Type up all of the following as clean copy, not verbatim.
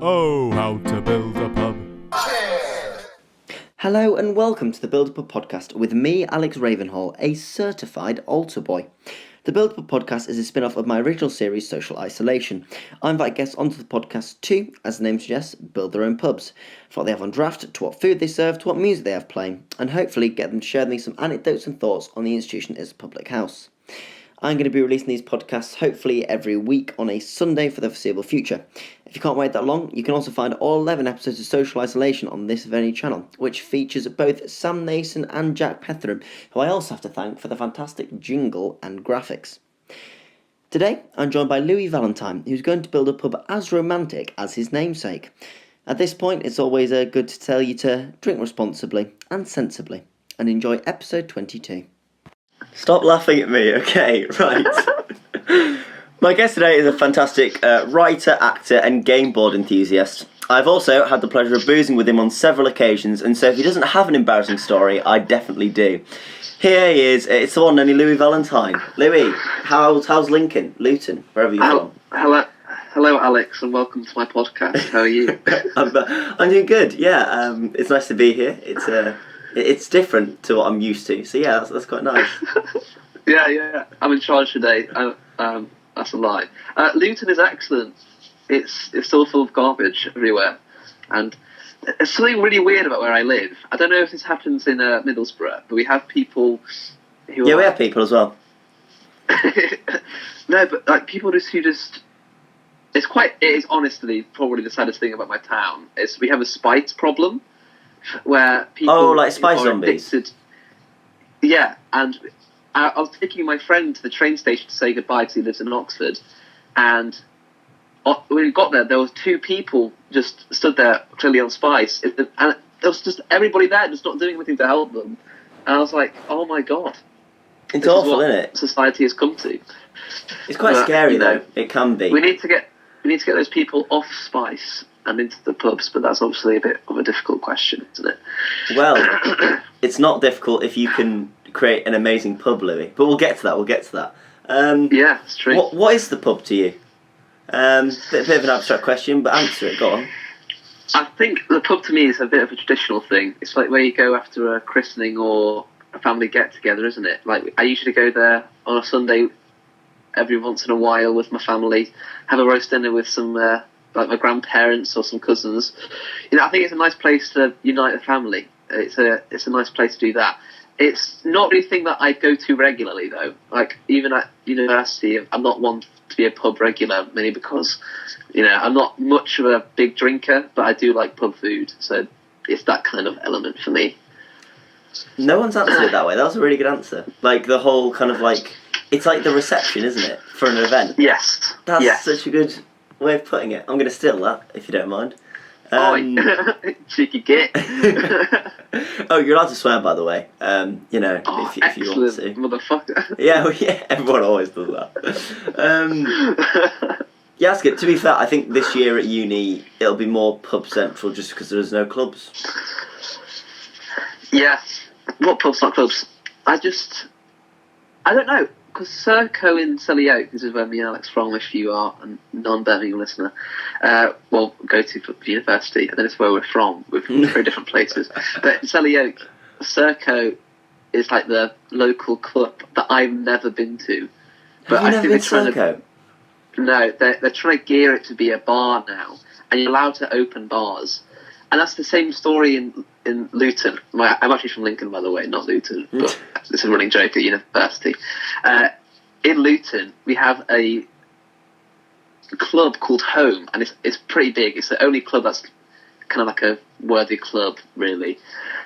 Oh, how to build a pub. Hello and welcome to the Build a Pub podcast with me, Alex Ravenhall, a certified altar boy. The Build a Pub podcast is a spin-off of my original series, Social Isolation. I invite guests onto the podcast to, as the name suggests, build their own pubs. From what they have on draft, to what food they serve, to what music they have playing, and hopefully get them to share with me some anecdotes and thoughts on the institution as a public house. I'm going to be releasing these podcasts hopefully every week on a Sunday for the foreseeable future. If you can't wait that long, you can also find all 11 episodes of Social Isolation on this very channel, which features both Sam Nason and Jack Petheram, who I also have to thank for the fantastic jingle and graphics. Today, I'm joined by Louis Valentine, who's going to build a pub as romantic as his namesake. At this point, it's always good to tell you to drink responsibly and sensibly, and enjoy episode 22. Stop laughing at me, okay, right. My guest today is a fantastic writer, actor and game board enthusiast. I've also had the pleasure of boozing with him on several occasions, and so if he doesn't have an embarrassing story, I definitely do. Here he is, it's the one and only Louis Valentine. Louis, how's Lincoln, Luton, wherever you're from? Hello, Alex, and welcome to my podcast. How are you? I'm doing good, yeah, it's nice to be here. It's different to what I'm used to, so yeah, that's quite nice. Yeah. I'm in charge today. That's a lie. Luton is excellent. It's still full of garbage everywhere, and there's something really weird about where I live. I don't know if this happens in Middlesbrough, but we have people who. Yeah, we have people as well. No, but like people who just. It is honestly probably the saddest thing about my town is we have a spite problem. Where people like spice zombies. Addicted. Yeah, and I was taking my friend to the train station to say goodbye because he lives in Oxford, and when we got there was two people just stood there clearly on spice, and there was just everybody there just not doing anything to help them, and I was like, oh my god, it's awful, isn't it? Society has come to. It's quite scary though. It can be. We need to get those people off spice and into the pubs, but that's obviously a bit of a difficult question, isn't it? Well, it's not difficult if you can create an amazing pub, Louis. But we'll get to that. Yeah, it's true. What is the pub to you? Bit of an abstract question, but answer it. Go on. I think the pub to me is a bit of a traditional thing. It's like where you go after a christening or a family get-together, isn't it? Like I usually go there on a Sunday every once in a while with my family, have a roast dinner with some... like my grandparents or some cousins. I think it's a nice place to unite the family. It's a nice place to do that. It's not really a thing that I go to regularly though. Like even at university, I'm not one to be a pub regular, mainly because I'm not much of a big drinker, but I do like pub food, so it's that kind of element for me. No one's answered it that way. That was a really good answer. Like the whole kind of like it's like the reception, isn't it, for an event? Yes. That's such a good way of putting it. I'm going to steal that, if you don't mind. Cheeky git. Oh, you're allowed to swear, by the way. If you want to. Motherfucker. Yeah, everyone always does that. Yeah, that's good. To be fair, I think this year at uni, it'll be more pub central just because there's no clubs. Yeah. What pubs, not clubs? I don't know. Because Serco in Selly Oak, this is where me and Alex from, if you are a non-Birmingham listener, go to for university, and then it's where we're from. We're from very different places. But in Selly Oak, Serco is like the local club that I've never been to. But have you never been to Serco? No, they're trying to gear it to be a bar now, and you're allowed to open bars. And that's the same story in Luton. I'm actually from Lincoln, by the way, not Luton, but it's a running joke at university. In Luton, we have a club called Home, and it's pretty big. It's the only club that's kind of like a worthy club, really.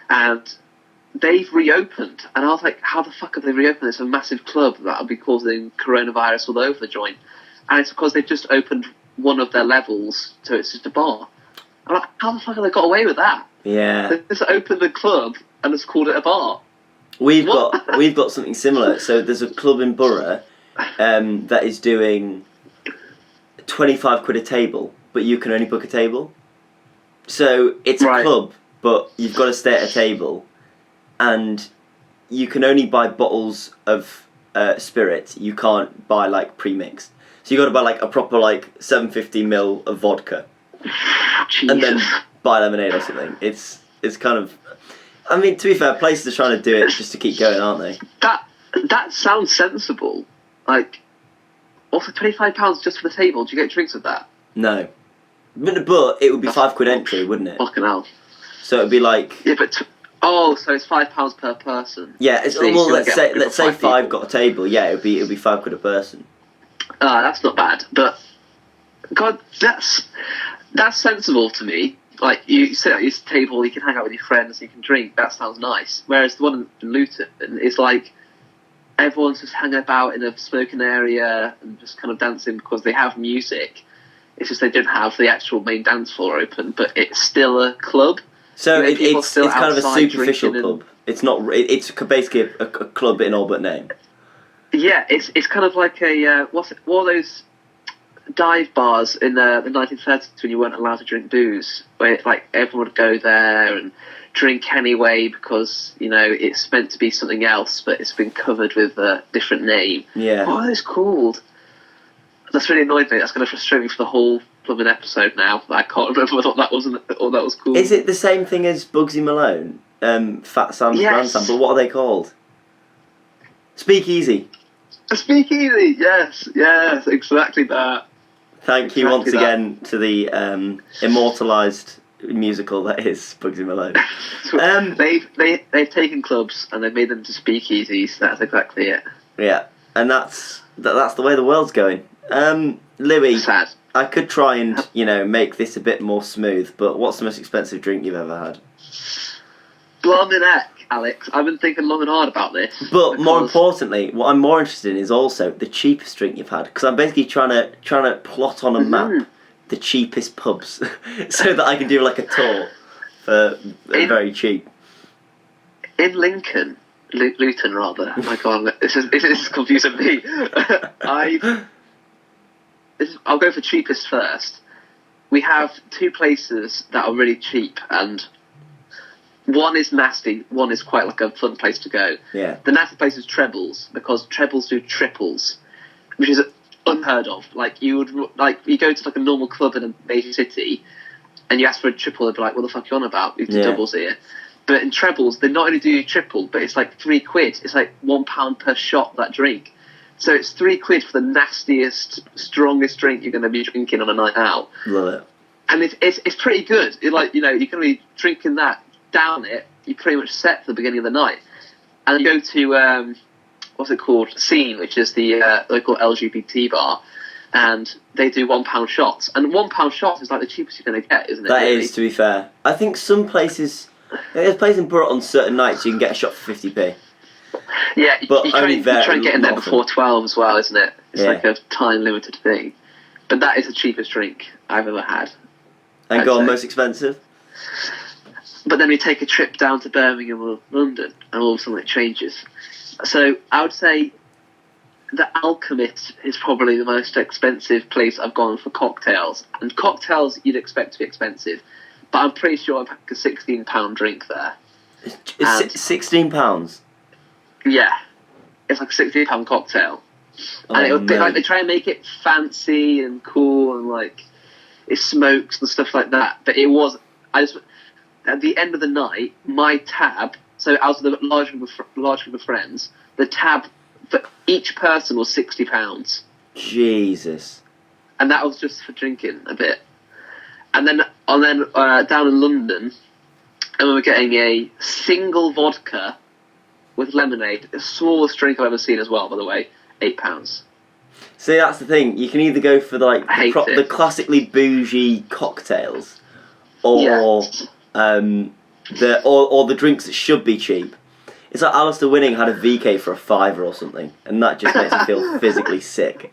And they've reopened, and I was like, how the fuck have they reopened? It's a massive club that'll be causing coronavirus all over the joint. And it's because they've just opened one of their levels, so it's just a bar. I'm like, how the fuck have they got away with that? Yeah. They just opened the club and just called it a bar. We've got something similar. So there's a club in Borough that is doing 25 quid a table, but you can only book a table. So it's a club, but you've got to stay at a table, and you can only buy bottles of spirit. You can't buy like pre-mixed. So you got to buy like a proper like 750ml of vodka. Jesus. and then buy lemonade or something. It's kind of. I mean, to be fair, places are trying to do it just to keep going, aren't they? That sounds sensible. Like, also £25 just for the table. Do you get drinks with that? No, but it would be £5 entry, wouldn't it? Fucking hell. So it'd be like. Yeah, but so it's £5 per person. Yeah, it's So you well. still Let's say five people. got a table. Yeah, it'd be £5 a person. That's not bad, but God, that's sensible to me. Like, you sit at your table, you can hang out with your friends, you can drink. That sounds nice. Whereas the one in Luton is like everyone's just hanging about in a smoking area and just kind of dancing because they have music. It's just they don't have the actual main dance floor open, but it's still a club. So People it's still kind of a outside superficial drinking club. It's not. It's basically a club in all but name. Yeah, it's kind of like a what are those dive bars in the 1930s when you weren't allowed to drink booze, where it's like everyone would go there and drink anyway because it's meant to be something else, but it's been covered with a different name. Yeah. What are those called? That's really annoyed me. That's going to frustrate me for the whole blooming episode now. I can't remember what that was called. Is it the same thing as Bugsy Malone, Fat Sam's grandson? But what are they called? Speakeasy. A speakeasy. Yes, exactly that. Thank you once again to the immortalised musical that is Bugsy Malone. They've taken clubs and they've made them to speakeasies. That's exactly it. Yeah, and that's the way the world's going. Louis, sad. I could try and make this a bit more smooth, but what's the most expensive drink you've ever had? Blimey heck, Alex. I've been thinking long and hard about this. But more importantly, what I'm more interested in is also the cheapest drink you've had, because I'm basically trying to plot on a map the cheapest pubs, so that I can do like a tour for very cheap. In Lincoln, Luton rather. Oh my God, this is confusing me. I'll go for cheapest first. We have two places that are really cheap, and one is nasty, one is quite like a fun place to go. Yeah. The nasty place is trebles, because trebles do triples, which is unheard of. Like, you go to like a normal club in a major city, and you ask for a triple, they'd be like, "What the fuck are you on about? We do doubles here." But in trebles, they not only do triple, but it's like £3. It's like £1 per shot, that drink. So it's £3 for the nastiest, strongest drink you're going to be drinking on a night out. Love it. And it's pretty good. You're going to be drinking that, down it, you're pretty much set for the beginning of the night. And you go to, what's it called? Scene, which is the local LGBT bar. And they do £1 shots. And £1 shots is like the cheapest you're going to get, isn't it? That really? is, to be fair. I think some places... There's a place in Borough on certain nights you can get a shot for 50p. Yeah, but you try and get in there before 12 as well, isn't it? It's like a time-limited thing. But that is the cheapest drink I've ever had. And go on, most expensive? But then we take a trip down to Birmingham or London, and all of a sudden it changes. So I would say the Alchemist is probably the most expensive place I've gone for cocktails. And cocktails you'd expect to be expensive, but I'm pretty sure I've had a £16 drink there. £16? Yeah. It's like a £16 cocktail. And it would be like, they try and make it fancy and cool and like it smokes and stuff like that. But it was, at the end of the night, my tab, so out of the large group of friends, the tab for each person was £60. Jesus. And that was just for drinking a bit. And then down in London, and we were getting a single vodka with lemonade, the smallest drink I've ever seen as well, by the way, £8. See, that's the thing. You can either go for the classically bougie cocktails, or the drinks that should be cheap. It's like Alistair Winning had a VK for a £5 or something, and that just makes me feel physically sick.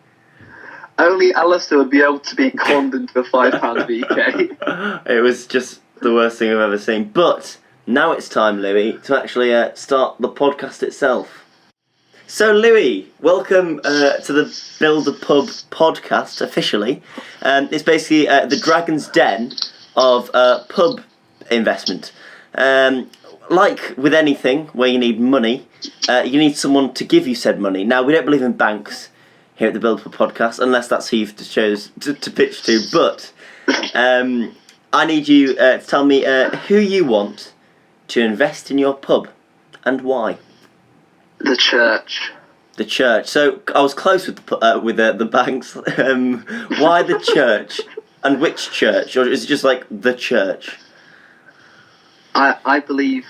Only Alistair would be able to be conned into a £5 VK. It was just the worst thing I've ever seen. But now it's time, Louis, to actually start the podcast itself. So, Louis, welcome to the Build a Pub podcast, officially. It's basically the Dragon's Den of pub investment. Like with anything where you need money, you need someone to give you said money. Now, we don't believe in banks here at the Build a Pub podcast, unless that's who you've chose to pitch to. But I need you to tell me who you want to invest in your pub and why. The church. The church. So I was close with the banks. Why the church? And which church? Or is it just like the church? I believe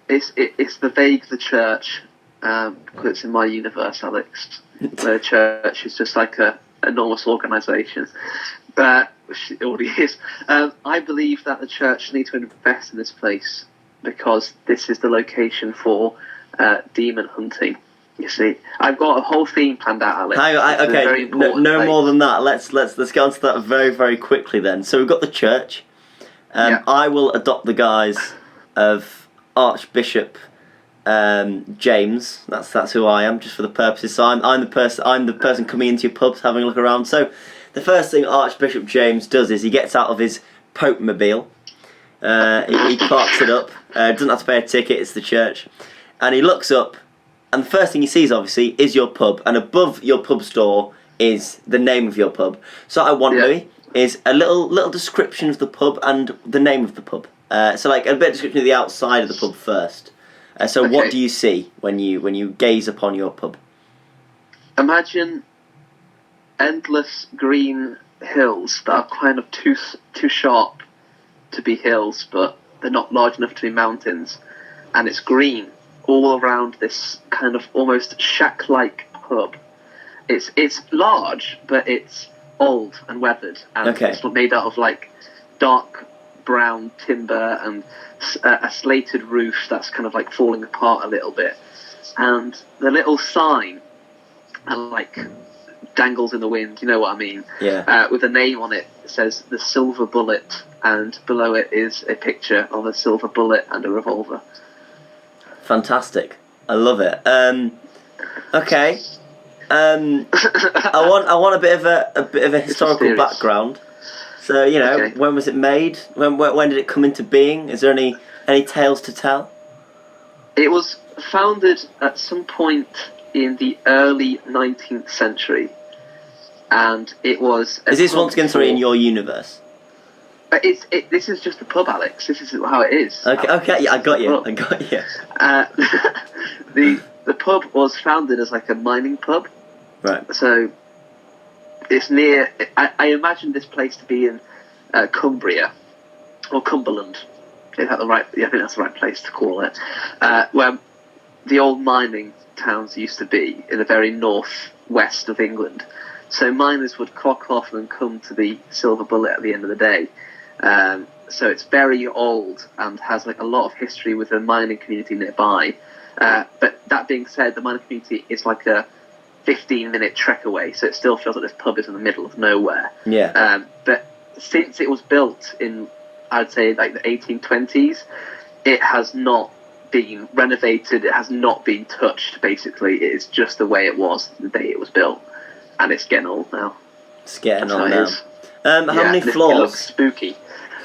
it's the church. Because it's in my universe, Alex. Where the church is just like a enormous organisation. But which it already is. I believe that the church need to invest in this place because this is the location for demon hunting. You see, I've got a whole theme planned out, Alex. Okay, no more than that. Let's get onto that very, very quickly then. So we've got the church. I will adopt the guise of Archbishop James. That's who I am, just for the purposes. So I'm the person coming into your pubs, having a look around. So the first thing Archbishop James does is he gets out of his Pope mobile. He parks it up. Doesn't have to pay a ticket. It's the church, and he looks up. And the first thing he sees, obviously, is your pub. And above your pub store is the name of your pub. So what I want, Louis, is a little description of the pub and the name of the pub. So like a bit of description of the outside of the pub first. What do you see when you gaze upon your pub? Imagine endless green hills that are kind of too sharp to be hills, but they're not large enough to be mountains. And it's green all around this kind of almost shack-like pub. It's large, but it's old and weathered, and it's made out of like dark brown timber and a slated roof that's kind of like falling apart a little bit. And the little sign, like dangles in the wind. You know what I mean? Yeah. With a name on it, it says the Silver Bullet, and below it is a picture of a silver bullet and a revolver. Fantastic. I love it. Okay. I want a bit of a historical background. So when was it made? When did it come into being? Is there any tales to tell? It was founded at some point in the early 19th century, and it was. Is this once again in your universe? This is just a pub, Alex. This is how it is. Okay, yeah, I got you. The pub was founded as like a mining pub. Right. So it's near. I imagine this place to be in Cumbria or Cumberland. Is that the right? Yeah, I think that's the right place to call it. Where the old mining towns used to be in the very northwest of England. So miners would clock off and come to the Silver Bullet at the end of the day. So it's very old and has like a lot of history with the mining community nearby. But that being said, the mining community is like a 15-minute trek away, so it still feels like this pub is in the middle of nowhere. Yeah. But since it was built in, I'd say, like the 1820s, it has not been renovated. It has not been touched. Basically, it is just the way it was the day it was built, and it's getting old now. It's getting old now. How many floors? It looks spooky.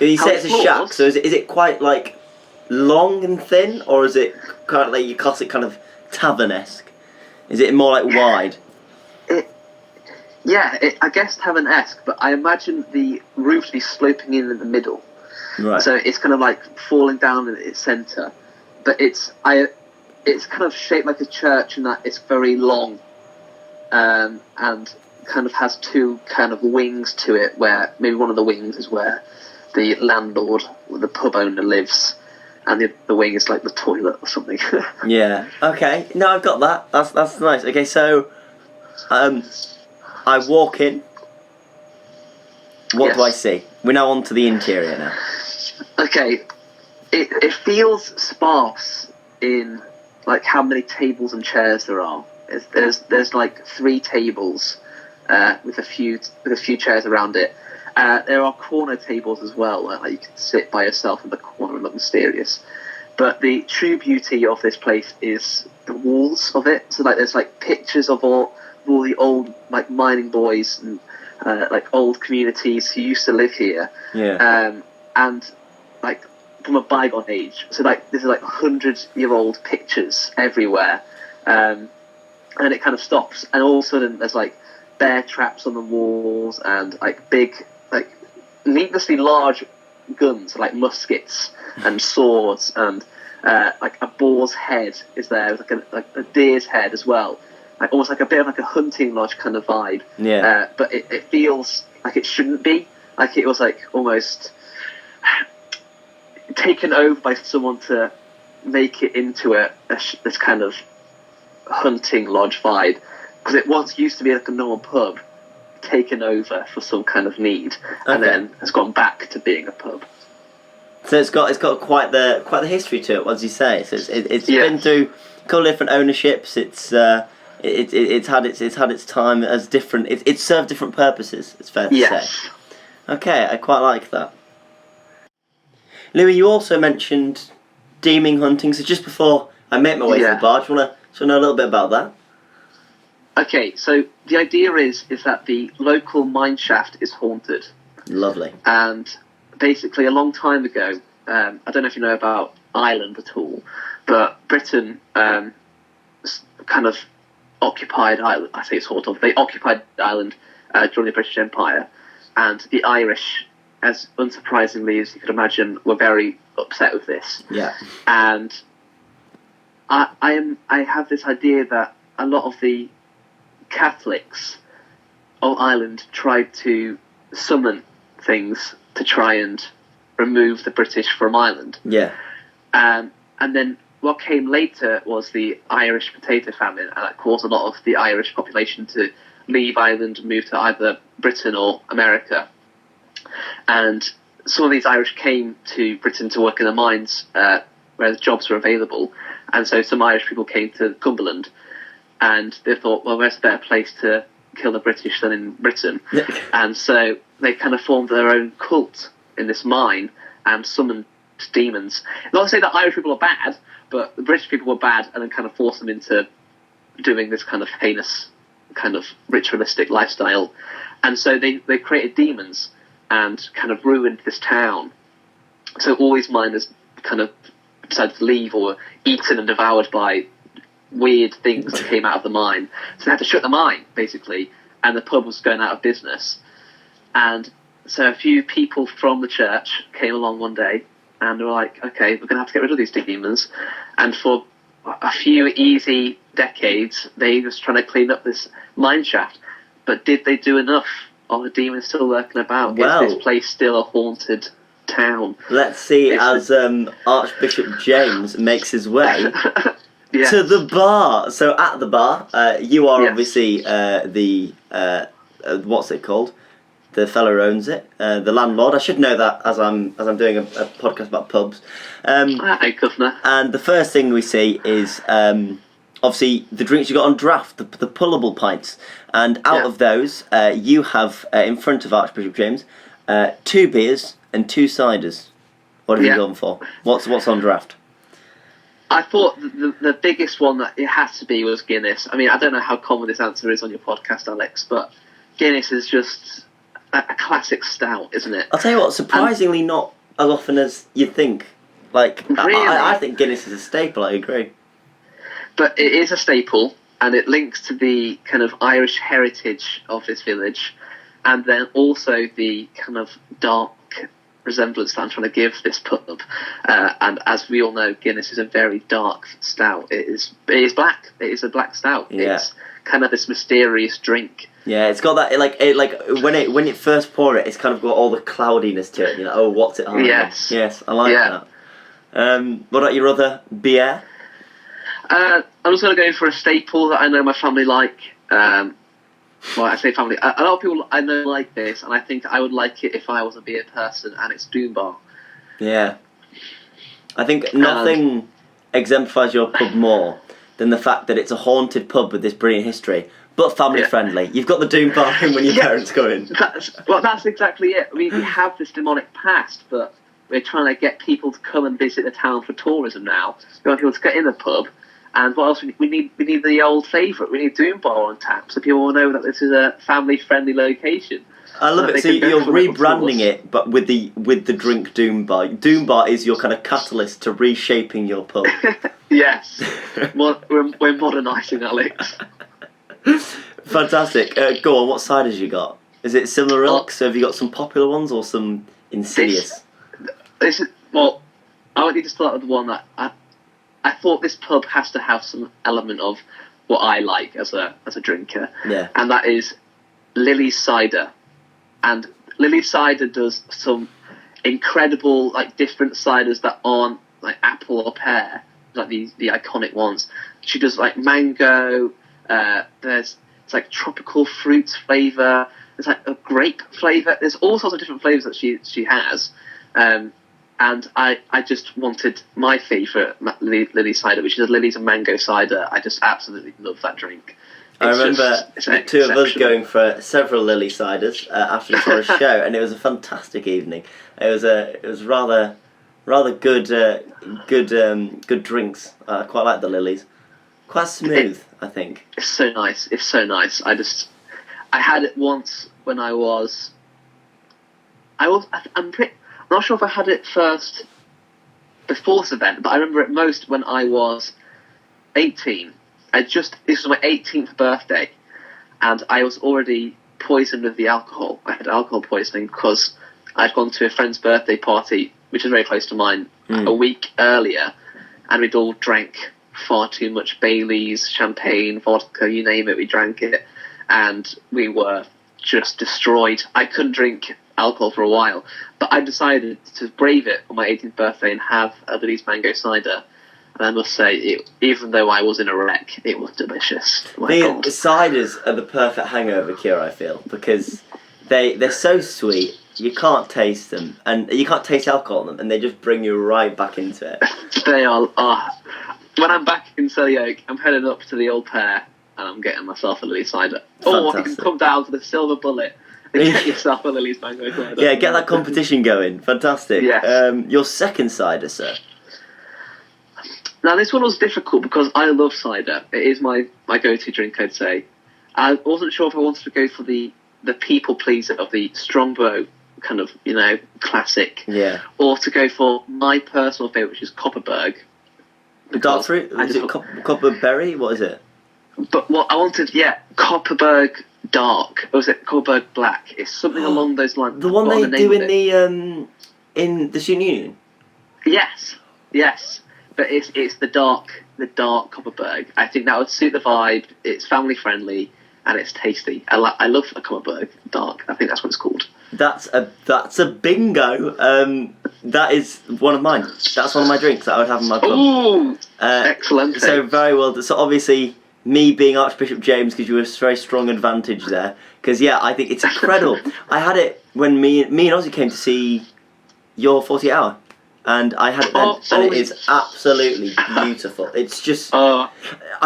You say it's a shack, so is it quite like long and thin, or is it kind of like your classic kind of tavern-esque? Is it more like wide? I guess tavern-esque, but I imagine the roof to be sloping in the middle. Right. So it's kind of like falling down in its centre, but it's kind of shaped like a church in that it's very long, and kind of has two kind of wings to it, where maybe one of the wings is where the landlord or the pub owner lives, and the wing is like the toilet or something. Yeah. Okay. No, I've got that. That's nice. Okay, so I walk in. What do I see? We're now on to the interior now. Okay. It feels sparse in like how many tables and chairs there are. There's like 3 tables with a few chairs around it. There are corner tables as well, where you can sit by yourself in the corner and look mysterious. But the true beauty of this place is the walls of it. So like there's like pictures of all the old like mining boys and like old communities who used to live here. Yeah. And like from a bygone age. So like there's like 100-year-old pictures everywhere. And it kind of stops, and all of a sudden there's like bear traps on the walls and like big like needlessly large guns like muskets and swords and like a boar's head is there, like a deer's head as well, like almost like a bit of like a hunting lodge kind of vibe. Yeah. But it feels like it shouldn't be. Like it was like almost taken over by someone to make it into this kind of hunting lodge vibe, because it once used to be like a normal pub, taken over for some kind of need, and then has gone back to being a pub. So it's got quite the history to it, as you say. So it's been through a couple of different ownerships. It's had its time as different. It's served different purposes. It's fair to say. Okay, I quite like that. Louis, you also mentioned demon hunting. So just before I make my way to the bar, do you want to know a little bit about that? Okay, so the idea is that the local mine shaft is haunted. Lovely. And basically, a long time ago, I don't know if you know about Ireland at all, but Britain kind of occupied Ireland. I say sort of. They occupied Ireland during the British Empire, and the Irish, as unsurprisingly as you could imagine, were very upset with this. Yeah. And I have this idea that a lot of the Catholics of Ireland tried to summon things to try and remove the British from Ireland. Yeah. And then what came later was the Irish potato famine, and that caused a lot of the Irish population to leave Ireland and move to either Britain or America. And some of these Irish came to Britain to work in the mines where the jobs were available. And so some Irish people came to Cumberland, and they thought, well, where's a better place to kill the British than in Britain? And so they kind of formed their own cult in this mine and summoned demons. Not to say that Irish people are bad, but the British people were bad, and then kind of forced them into doing this kind of heinous, kind of ritualistic lifestyle. And so they created demons and kind of ruined this town. So all these miners kind of decided to leave, or were eaten and devoured by weird things that came out of the mine. So they had to shut the mine, basically, and the pub was going out of business. And so a few people from the church came along one day, and they were like, okay, we're going to have to get rid of these demons. And for a few easy decades, they were trying to clean up this mine shaft. But did they do enough? Are the demons still lurking about? Well, is this place still a haunted town? Let's see as Archbishop James makes his way to the bar. So at the bar, you are obviously the what's it called? The fellow who owns it, the landlord. I should know that as I'm doing a podcast about pubs. Hey, governor. And the first thing we see is obviously the drinks you got on draft, the pullable pints, and out of those, you have in front of Archbishop James 2 beers and 2 ciders. What have you gone for? What's on draft? I thought the biggest one that it has to be was Guinness. I mean, I don't know how common this answer is on your podcast, Alex, but Guinness is just a classic stout, isn't it? I'll tell you what, surprisingly not as often as you'd think. Like, really? I think Guinness is a staple, I agree. But it is a staple, and it links to the kind of Irish heritage of this village, and then also the kind of dark resemblance that I'm trying to give this pub. And as we all know, Guinness is a very dark stout. It is black. It is a black stout. Yeah. It's kind of this mysterious drink. Yeah, it's got that like when it first pour it, it's kind of got all the cloudiness to it. You know, oh, what's it on? Yes, I like that. What about your other beer? I'm just going to go for a staple that I know my family like. Well, I say family. A lot of people I know like this, and I think I would like it if I was a beer person, and it's Doom Bar. Yeah. I think nothing exemplifies your pub more than the fact that it's a haunted pub with this brilliant history, but family-friendly. You've got the Doom Bar in when your parents go in. That's exactly it. I mean, we have this demonic past, but we're trying to get people to come and visit the town for tourism now. We want people to get in the pub. And what else? We need the old favourite. We need Doom Bar on tap, so people will know that this is a family-friendly location. I love it. So you're rebranding it, but with the drink Doom Bar. Doom Bar is your kind of catalyst to reshaping your pub. Yes, we're modernising, Alex. Fantastic. Go on. What ciders you got? Is it similar ilk? So have you got some popular ones or some insidious? Well, I want you to start with the one that I thought this pub has to have some element of what I like as a drinker. Yeah. And that is Lily's Cider. And Lily's Cider does some incredible, like, different ciders that aren't like apple or pear, like the iconic ones. She does like mango. It's like tropical fruits flavour. There's like a grape flavour. There's all sorts of different flavours that she has. And I just wanted my favourite Lily's Cider, which is Lily's and mango cider. I just absolutely love that drink. I remember the two of us going for several Lily ciders after the Forest show, and it was a fantastic evening. It was rather good drinks. I quite like the Lilies. Quite smooth, I think. It's so nice. It's so nice. I had it once when I'm not sure if I had it first before this event, but I remember it most when I was 18. This was my 18th birthday, and I was already poisoned with the alcohol. I had alcohol poisoning because I'd gone to a friend's birthday party, which is very close to mine, a week earlier, and we'd all drank far too much Baileys, champagne, vodka, you name it, we drank it, and we were just destroyed. I couldn't drink alcohol for a while, but I decided to brave it on my 18th birthday and have a Lily's mango cider. And I must say, even though I was in a wreck, it was delicious. The ciders are the perfect hangover cure, I feel, because they're so sweet, you can't taste them, and you can't taste alcohol in them, and they just bring you right back into it. They are. When I'm back in Selly Oak, I'm heading up to the Old Pear, and I'm getting myself a Lily's cider. Or you can come down to the Silver Bullet and get yourself a Lily's mango cider. Yeah, get that competition going. Fantastic. Yes. Your second cider, sir? Now, this one was difficult because I love cider. It is my go-to drink, I'd say. I wasn't sure if I wanted to go for the people pleaser of the Strongbow kind of, classic. Yeah. Or to go for my personal favourite, which is Copperberg. Dark fruit? Is it Copperberry? What is it? But what I wanted, Copperberg Dark. Or was it Copperberg Black? It's something along those lines. The one they do in the Student Union? Yes. But it's the dark Copperberg. I think that would suit the vibe. It's family friendly and it's tasty. I love a Copperberg Dark. I think that's what it's called. That's a bingo. That is one of mine. That's one of my drinks that I would have in my pub. Ooh, excellent. So very well. So obviously, me being Archbishop James gives you a very strong advantage there. Because I think it's incredible. I had it when me and Ozzy came to see your 40 Hour. And I had it then, and it is absolutely beautiful. It's just, I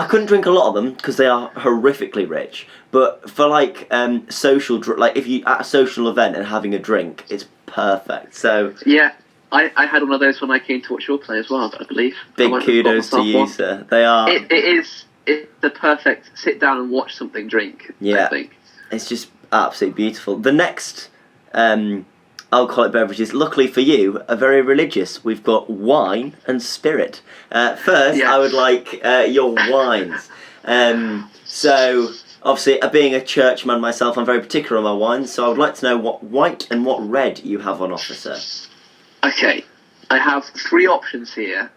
couldn't drink a lot of them because they are horrifically rich. But for social, if you at a social event and having a drink, it's perfect. So yeah, I had one of those when I came to watch your play as well. I believe. Big kudos to you, sir. They are. It's the perfect sit down and watch something drink. Yeah, I think it's just absolutely beautiful. The next. Alcoholic beverages, luckily for you, are very religious. We've got wine and spirit. First, I would like your wines. So, obviously, being a churchman myself, I'm very particular on my wines, so I would like to know what white and what red you have on offer, sir. Okay, I have 3 options here.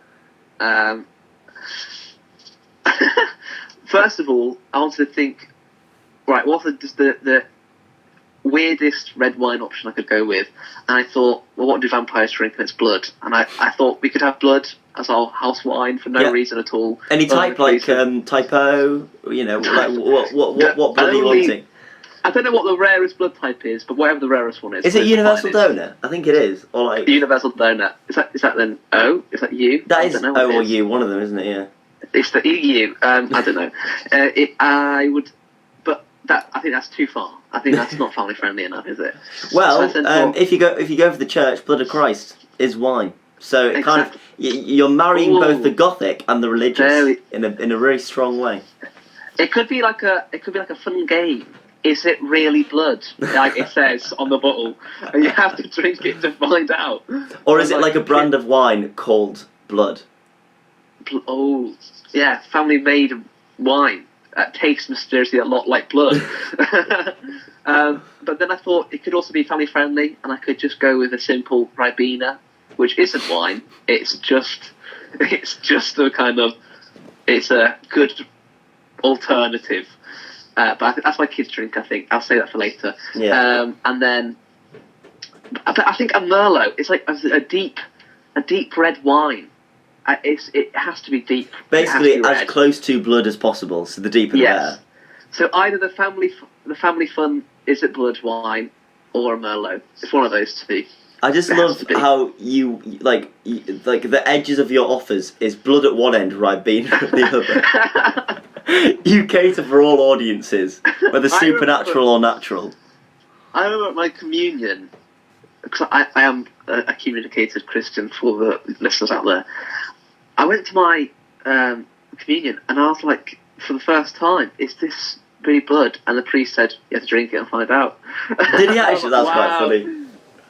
First of all, I wanted to think, right, what was the weirdest red wine option I could go with, and I thought, well, what do vampires drink? And it's blood, and I thought we could have blood as our house wine for no reason at all. Any type, typo, what blood are you wanting? I don't know what the rarest blood type is, but whatever the rarest one is. Is it universal donor? I think it is, or universal donor. Is that then O? Is that U? That is O or U, one of them, isn't it? Yeah. It's the EU. I don't know. I would. I think that's too far. I think that's not family friendly enough, is it? Well, if you go for the church, Blood of Christ is wine. So it kind of you're marrying both the Gothic and the religious in a really strong way. It could be like a fun game. Is it really blood? Like it says on the bottle, and you have to drink it to find out. Or is it like a brand of wine called Blood? Oh, yeah, family made wine. tastes mysteriously a lot like blood. But then I thought it could also be family friendly, and I could just go with a simple Ribena, which isn't wine. It's just a kind of, it's a good alternative. But I think that's my kids' drink. I think I'll say that for later. Yeah. And then, I think a Merlot. It's like a deep red wine. It has to be deep. Basically, as close to blood as possible. So the deeper the better. So either the family fun is it blood wine or a Merlot. It's one of those two. I just love how you like the edges of your offers is blood at one end, Ribena at the other. You cater for all audiences, whether supernatural or natural. I remember at my communion, because I am a communicated Christian for the listeners out there. I went to my communion and I was like, for the first time, is this really blood? And the priest said, you have to drink it and find out. Did he actually? That's quite funny.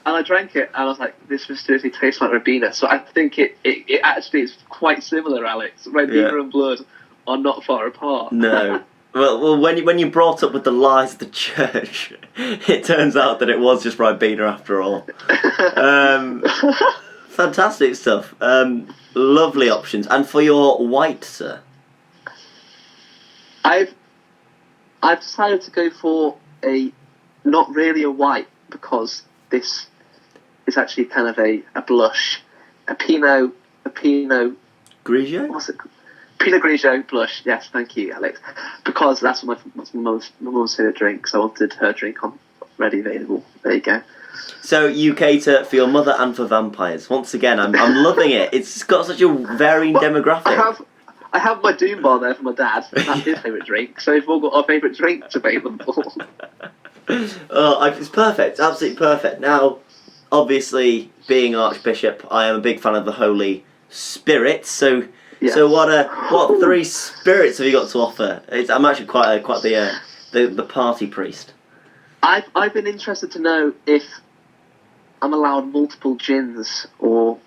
And I drank it and I was like, this mysteriously tastes like Ribena. So I think it actually is quite similar, Alex. Ribena and blood are not far apart. No. Well, when you brought up with the lies of the church, it turns out that it was just Ribena after all. Fantastic stuff. Lovely options. And for your white, sir? I've decided to go for not really a white, because this is actually kind of a blush, a Pinot Grigio? What's it? Pinot Grigio blush. Yes, thank you, Alex. Because that's my mum's favourite drink, so I wanted her drink on ready available. There you go. So you cater for your mother and for vampires. Once again, I'm loving it. It's got such a varying demographic. I have my Doom Bar there for my dad. That's his favourite drink. So we've all got our favourite drinks available. It's perfect. Absolutely perfect. Now, obviously, being Archbishop, I am a big fan of the Holy Spirit. So, yes. So what three spirits have you got to offer? I'm actually quite the party priest. I've been interested to know if I'm allowed multiple gins, or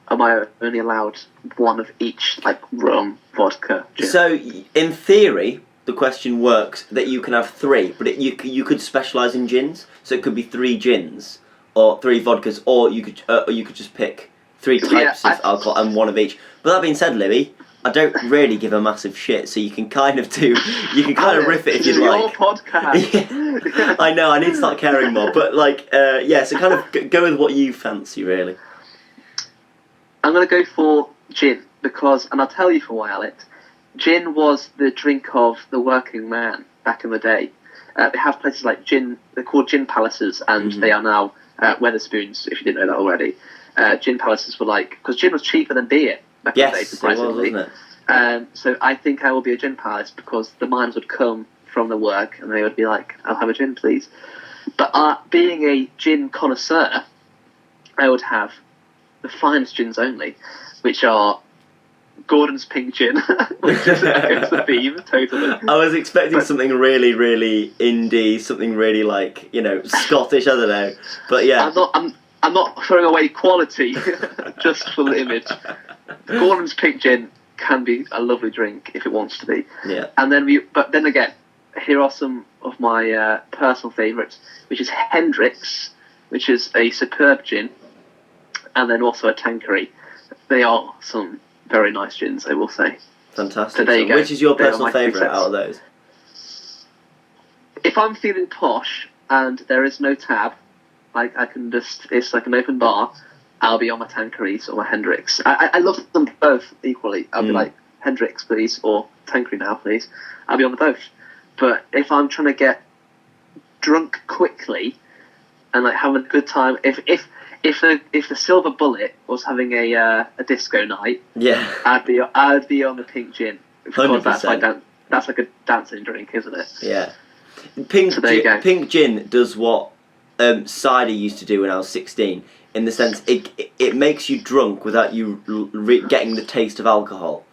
am I only allowed one of each, like rum, vodka, gin? So, in theory, the question works that you can have three, but you could specialise in gins. So it could be 3 gins, or 3 vodkas, or you could just pick 3 types of alcohol and one of each. But that being said, Libby, I don't really give a massive shit, so you can kind of riff it if you'd like. Your podcast. Yeah. I know, I need to start caring more, but so kind of go with what you fancy, really. I'm going to go for gin, and I'll tell you for why, Alex. Gin was the drink of the working man back in the day. They have places like gin, they're called gin palaces, and they are now Wetherspoons, if you didn't know that already. Gin palaces were because gin was cheaper than beer back in the day, surprisingly. It was, wasn't it? So I think I will be a gin palace, because the miners would come from the work and they would be like, I'll have a gin, please. But being a gin connoisseur, I would have the finest gins only, which are Gordon's Pink Gin, which is the theme, totally. I was expecting something really, really indie, something really Scottish, I don't know. But yeah. I'm not throwing away quality just for the image. Gordon's Pink Gin can be a lovely drink if it wants to be. Yeah. And then again, here are some of my personal favourites, which is Hendrick's, which is a superb gin, and then also a Tanqueray. They are some very nice gins, I will say. Fantastic. So there you go. Which is your personal favourite out of those? If I'm feeling posh and there is no tab, it's like an open bar, I'll be on my Tanquerays or my Hendrick's. I love them both equally. I'll be like, Hendrick's, please, or Tanqueray now, please. I'll be on the both. But if I'm trying to get drunk quickly and having a good time, if the Silver Bullet was having a disco night, I'd be on the Pink Gin, because 100%. that's like a dancing drink, isn't it? Yeah. Pink Gin does what cider used to do when I was 16, in the sense it makes you drunk without you getting the taste of alcohol.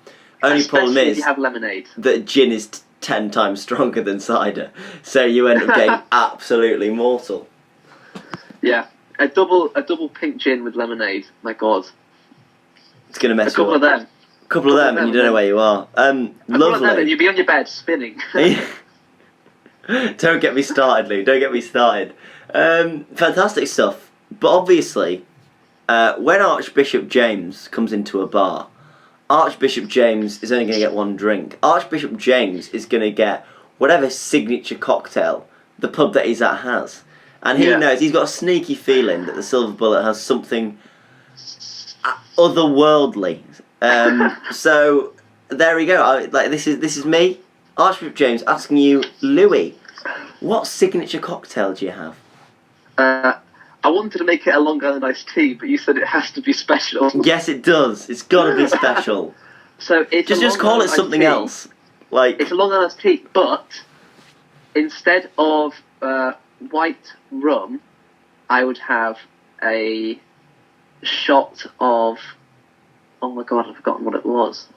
Only problem is if you have lemonade. That gin is 10 times stronger than cider, so you end up getting absolutely mortal. Yeah, a double Pink Gin with lemonade. My God, it's gonna mess a couple you up. of them. couple of them and you don't know where you are. A couple of them and Lovely. you'd be on your bed spinning. Don't get me started, Lou. Don't get me started. Fantastic stuff. But obviously, when Archbishop James comes into a bar, Archbishop James is only going to get one drink. Archbishop James is going to get whatever signature cocktail the pub that he's at has. And he knows, he's got a sneaky feeling that the Silver Bullet has something otherworldly. So there we go. This is me, Archbishop James, asking you, Louis, what signature cocktail do you have? I wanted to make it a Long Island iced tea, but you said it has to be special. Yes, it does. It's got to be special. So it's just call it something else. Like it's a Long Island iced tea, but instead of white rum, I would have a shot of. Oh my god, I've forgotten what it was.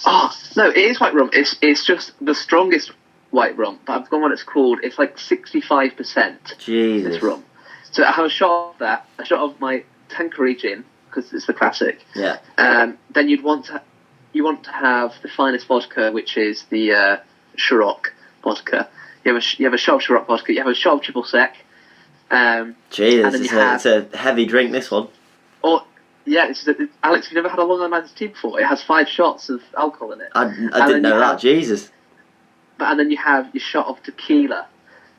Oh no, it is white rum. It's just the strongest white rum, but I've forgotten what it's called. It's like 65%. Jesus. This rum. So I have a shot of that, a shot of my Tanqueray gin because it's the classic. Yeah. Then you want to have the finest vodka, which is the Ciroc vodka. You have a shot of Ciroc vodka. You have a shot of triple sec. Jesus, it's a heavy drink. This one. Or yeah, Alex, have you never had a Long Island iced tea before? It has 5 shots of alcohol in it. I didn't know that. Jesus. And then you have your shot of tequila.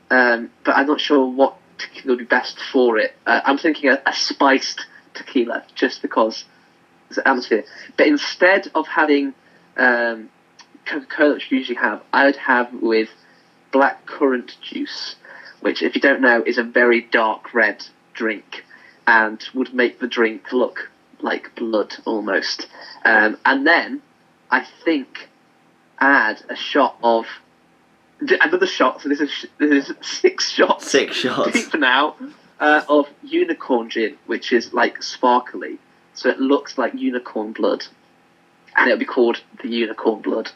But I'm not sure what tequila would be best for it. I'm thinking a spiced tequila, just because it's an atmosphere. But instead of having Coca-Cola, which you usually have, I would have with black currant juice, which, if you don't know, is a very dark red drink and would make the drink look like blood almost. And then I think add a shot of another shot. So this is 6 shots. 6 shots. Deep now of unicorn gin, which is like sparkly, so it looks like unicorn blood, and it'll be called the unicorn blood.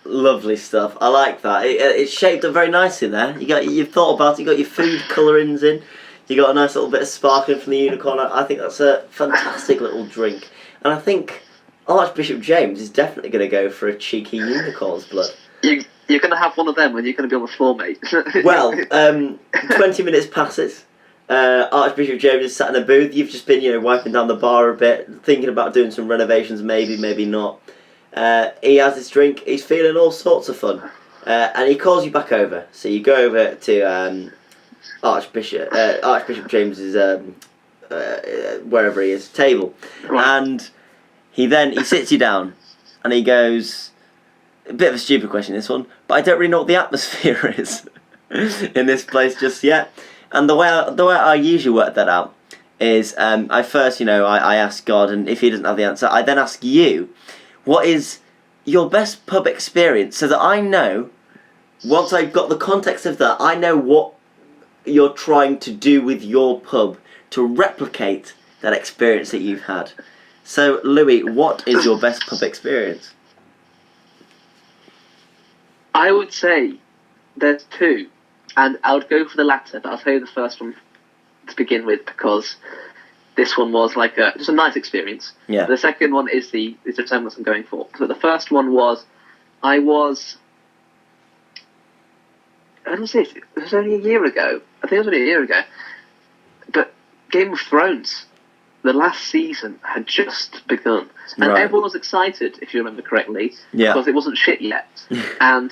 Lovely stuff. I like that. It's shaped up very nicely there. You've thought about it. You got your food colourings in. You got a nice little bit of sparkling from the unicorn. I think that's a fantastic little drink, and I think Archbishop James is definitely going to go for a cheeky unicorn's blood. You're going to have one of them when you're going to be on the floor, mate. Well, 20 minutes passes. Archbishop James is sat in a booth. You've just been, wiping down the bar a bit, thinking about doing some renovations, maybe not. He has his drink. He's feeling all sorts of fun, and he calls you back over. So you go over to Archbishop James's wherever he is table, and he sits you down, and he goes. A bit of a stupid question, this one, but I don't really know what the atmosphere is in this place just yet. And the way I usually work that out is I first, I ask God, and if he doesn't have the answer, I then ask you, what is your best pub experience, so that I know, once I've got the context of that, I know what you're trying to do with your pub to replicate that experience that you've had. So, Louis, what is your best pub experience? I would say there's 2, and I would go for the latter, but I'll tell you the first one to begin with, because this one was like just a nice experience. Yeah. The second one is the resemblance I'm going for. So the first one was, I don't know, it was only a year ago. I think it was only a year ago. But Game of Thrones, the last season had just begun. And everyone was excited, if you remember correctly, because it wasn't shit yet. And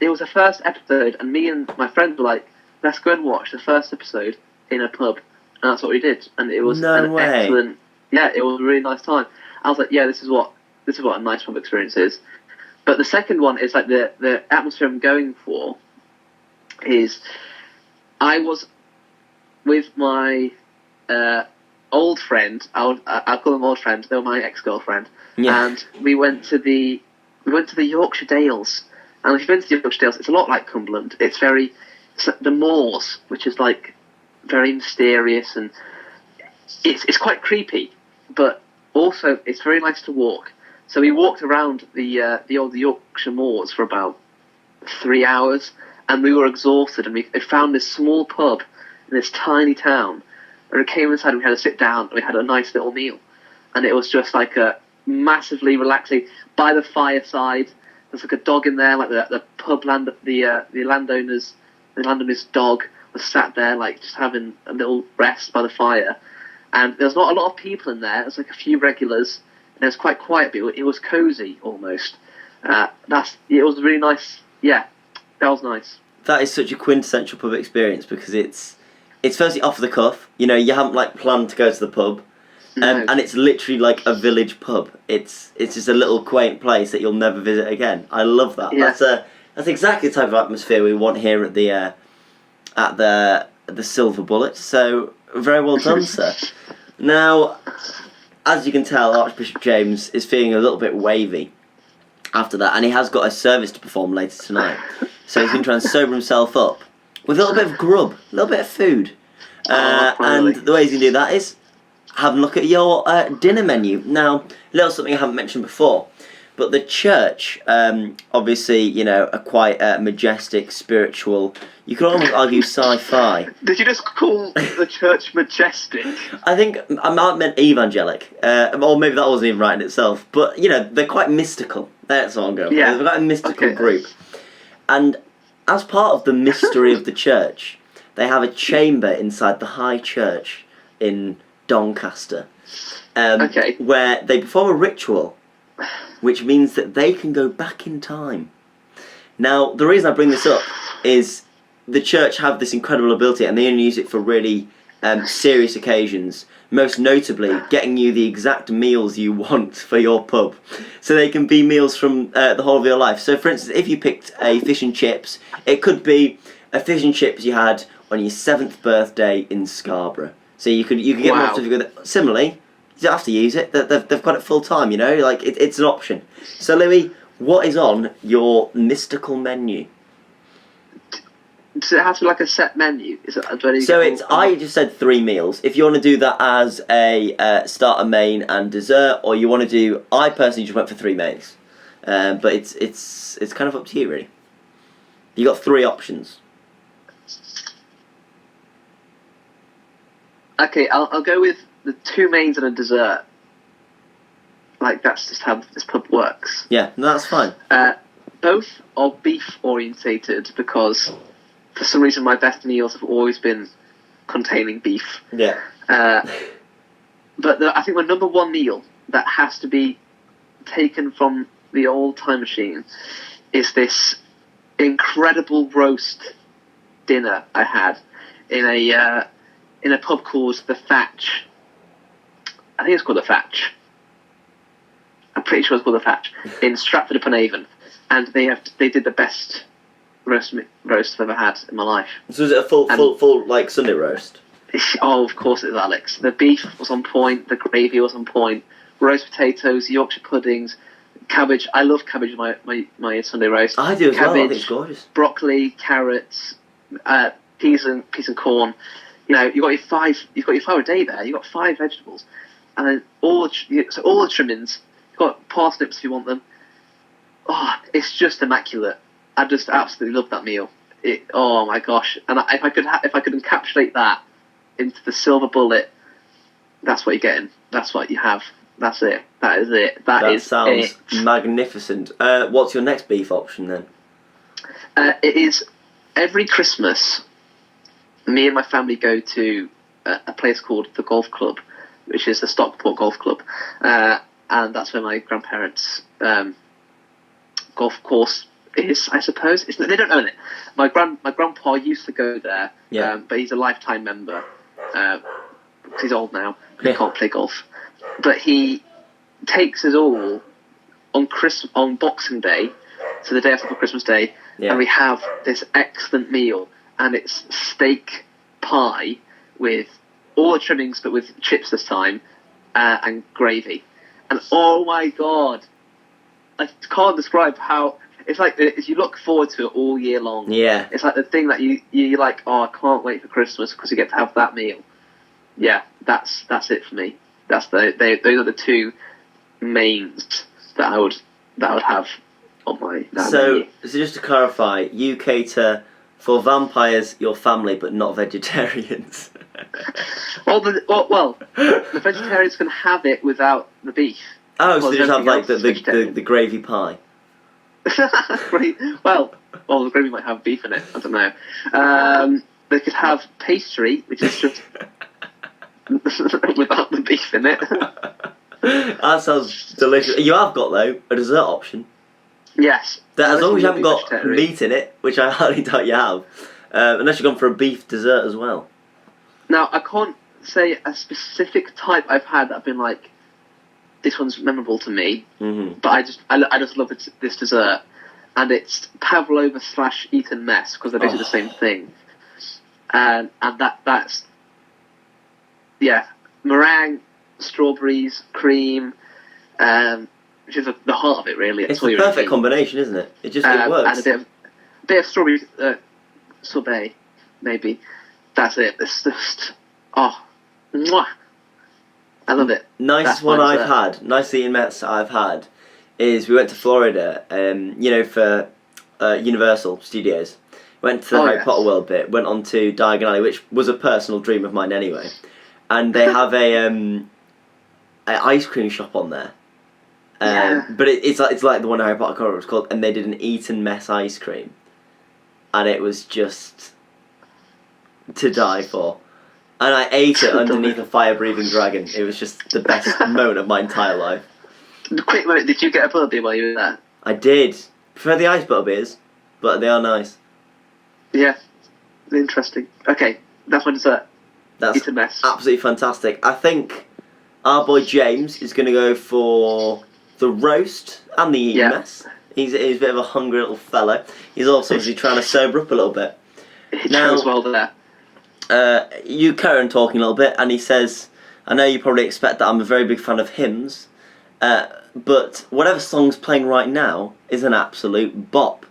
it was the first episode, and me and my friend were like, let's go and watch the first episode in a pub. And that's what we did. And it was excellent... Yeah, it was a really nice time. I was like, yeah, this is what a nice pub experience is. But the second one is like the atmosphere I'm going for is I was with my old friend. I'll call them old friends. They were my ex-girlfriend, and we went to the Yorkshire Dales. And if you've been to the Yorkshire Dales, it's a lot like Cumberland. It's like the moors, which is like very mysterious, and it's quite creepy, but also it's very nice to walk. So we walked around the old Yorkshire moors for about 3 hours, and we were exhausted, and we found this small pub in this tiny town, and we came inside and we had to sit down and we had a nice little meal, and it was just like massively relaxing. By the fireside, there's like a dog in there, like the pub land, the landowner's dog was sat there like just having a little rest by the fire, and there's not a lot of people in there. There's like a few regulars, and it was quite quiet, but it was cozy almost. It was really nice. Yeah, that was nice. That is such a quintessential pub experience because it's firstly off the cuff. You know, you haven't like planned to go to the pub, No. and it's literally like a village pub. It's just a little quaint place that you'll never visit again. I love that. Yeah. That's exactly the type of atmosphere we want here at the Silver Bullet. So very well done, sir. Now, as you can tell, Archbishop James is feeling a little bit wavy after that, and he has got a service to perform later tonight. So he's been trying to sober himself up with a little bit of grub, a little bit of food. And the way he's going to do that is have a look at your dinner menu. Now, a little something I haven't mentioned before, but the church, obviously, you know, a quite majestic, spiritual, you could almost argue sci-fi. Did you just call the church majestic? I think I might have meant evangelic, or maybe that wasn't even right in itself. But you know, they're quite mystical. That's what I'm going for. Yeah. They're quite a mystical Okay. group, and as part of the mystery of the church, they have a chamber inside the high church in Doncaster, where they perform a ritual, which means that they can go back in time. Now, the reason I bring this up is the church have this incredible ability, and they only use it for really serious occasions, most notably getting you the exact meals you want for your pub. So they can be meals from the whole of your life. So for instance, if you picked a fish and chips, it could be a fish and chips you had on your 7th birthday in Scarborough. So you could get more stuff. Similarly, you don't have to use it. They've got it full time, you know, like it's an option. So Louis, what is on your mystical menu? Does it have to be like a set menu? I just said 3 meals. If you want to do that as a starter, main, and dessert, or you want to do, I personally just went for 3 mains, but it's kind of up to you really. You got 3 options. Okay, I'll go with the 2 mains and a dessert. Like that's just how this pub works. Yeah, no, that's fine. Both are beef orientated because for some reason my best meals have always been containing beef. Yeah. But I think my number 1 meal that has to be taken from the old time machine is this incredible roast dinner I had in a pub called the Thatch. I think it's called the Thatch. I'm pretty sure it's called the Thatch in Stratford-upon-Avon, and they did the best roast I've ever had in my life. So is it a full like Sunday roast? Oh, of course it is, Alex. The beef was on point, the gravy was on point, roast potatoes, Yorkshire puddings, cabbage. I love cabbage in my Sunday roast. I do as cabbage, well. I think it's gorgeous. Broccoli, carrots, peas and corn. You know, you've got your 5 a day there. You've got 5 vegetables, and then all the trimmings. You've got parsnips if you want them. Oh, it's just immaculate. I just absolutely love that meal. Oh my gosh! And if I could encapsulate that into the Silver Bullet, that's what you're getting. That's what you have. That's it. That is it. That sounds magnificent. What's your next beef option then? It is every Christmas. Me and my family go to a place called the Golf Club, which is the Stockport Golf Club, and that's where my grandparents' golf course is, I suppose. They don't own it. My grandpa used to go there, but he's a lifetime member. Because he's old now, he can't play golf. But he takes us all on Boxing Day, so the day after Christmas Day, and we have this excellent meal, and it's steak pie with all the trimmings, but with chips this time, and gravy. And oh my god, I can't describe how it's like. You look forward to it all year long. Yeah, it's like the thing that you're like, oh, I can't wait for Christmas because you get to have that meal. Yeah, that's it for me. Those are the 2 mains that I would have on my. So just to clarify, you cater for vampires, your family, but not vegetarians. Well, the vegetarians can have it without the beef. Oh, so Or they is just have like everything else vegetarian? the gravy pie. Great. Well, the gravy might have beef in it. I don't know. They could have pastry, which is just without the beef in it. That sounds delicious. You have got though a dessert option. Yes. That, as long as you haven't got vegetarian. meat in it, which I highly doubt you have, unless you've gone for a beef dessert as well. Now, I can't say a specific type I've had that I've been like, this one's memorable to me. Mm-hmm. But I just love this dessert, and it's pavlova / Eton mess because they're basically the same thing. And that's meringue, strawberries, cream, which is the heart of it really. It's the perfect combination, isn't it? It works. And a bit of strawberry sorbet, maybe. That's it. It's just mwah. I love it. Nicest one I've had, nicest eating mess I've had, is we went to Florida, for Universal Studios. Went to the Harry Potter World bit, went on to Diagon Alley, which was a personal dream of mine anyway. And they have a ice cream shop on there. But it's like the one Harry Potter, I can't remember what it's called, and they did an Eton mess ice cream. And it was just to die for. And I ate it underneath a fire-breathing dragon. It was just the best moment of my entire life. Quick moment, did you get a butterbeer while you were there? I did. Prefer the ice butterbeers, but they are nice. Yeah, interesting. Okay, that's my dessert. That's Eton mess. Absolutely fantastic. I think our boy James is going to go for the roast and the eating mess. He's a bit of a hungry little fellow. He's also obviously trying to sober up a little bit. He chose well there. You carry on talking a little bit, and he says, I know you probably expect that I'm a very big fan of hymns, but whatever song's playing right now is an absolute bop.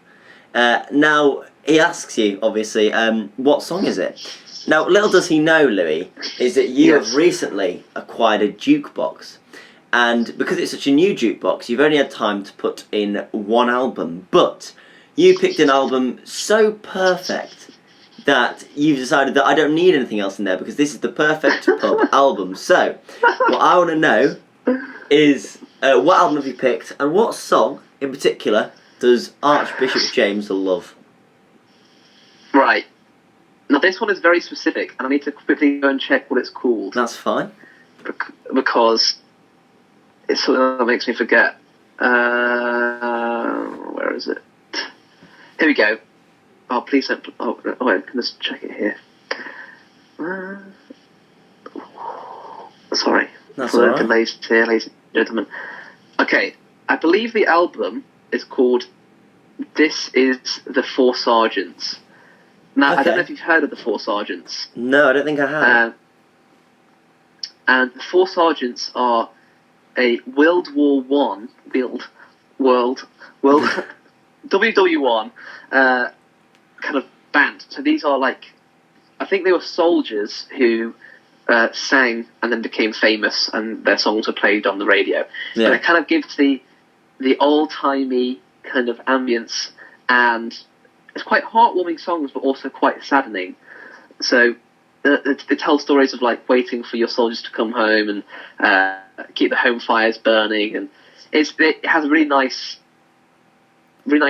Now, he asks you, obviously, what song is it? Now, little does he know, Louis, is that you have recently acquired a jukebox. And because it's such a new jukebox, you've only had time to put in one album. But you picked an album so perfect that you've decided that I don't need anything else in there because this is the perfect pub album. So, what I want to know is what album have you picked and what song in particular does Archbishop James love? Right. Now, this one is very specific, and I need to quickly go and check what it's called. That's fine. Because it's something that makes me forget. Where is it? Here we go. Oh, please don't... Oh, wait, let's check it here. Sorry. That's all right. Delays here, ladies and gentlemen. Okay, I believe the album is called This Is the Four Sergeants. Now, I don't know if you've heard of the Four Sergeants. No, I don't think I have. And the Four Sergeants are a World War One WW1 kind of band. So these are like, I think they were soldiers who sang and then became famous, and their songs were played on the radio. Yeah. And it kind of gives the old timey kind of ambience, and it's quite heartwarming songs, but also quite saddening. So they tell stories of like waiting for your soldiers to come home and keep the home fires burning, and it has a really nice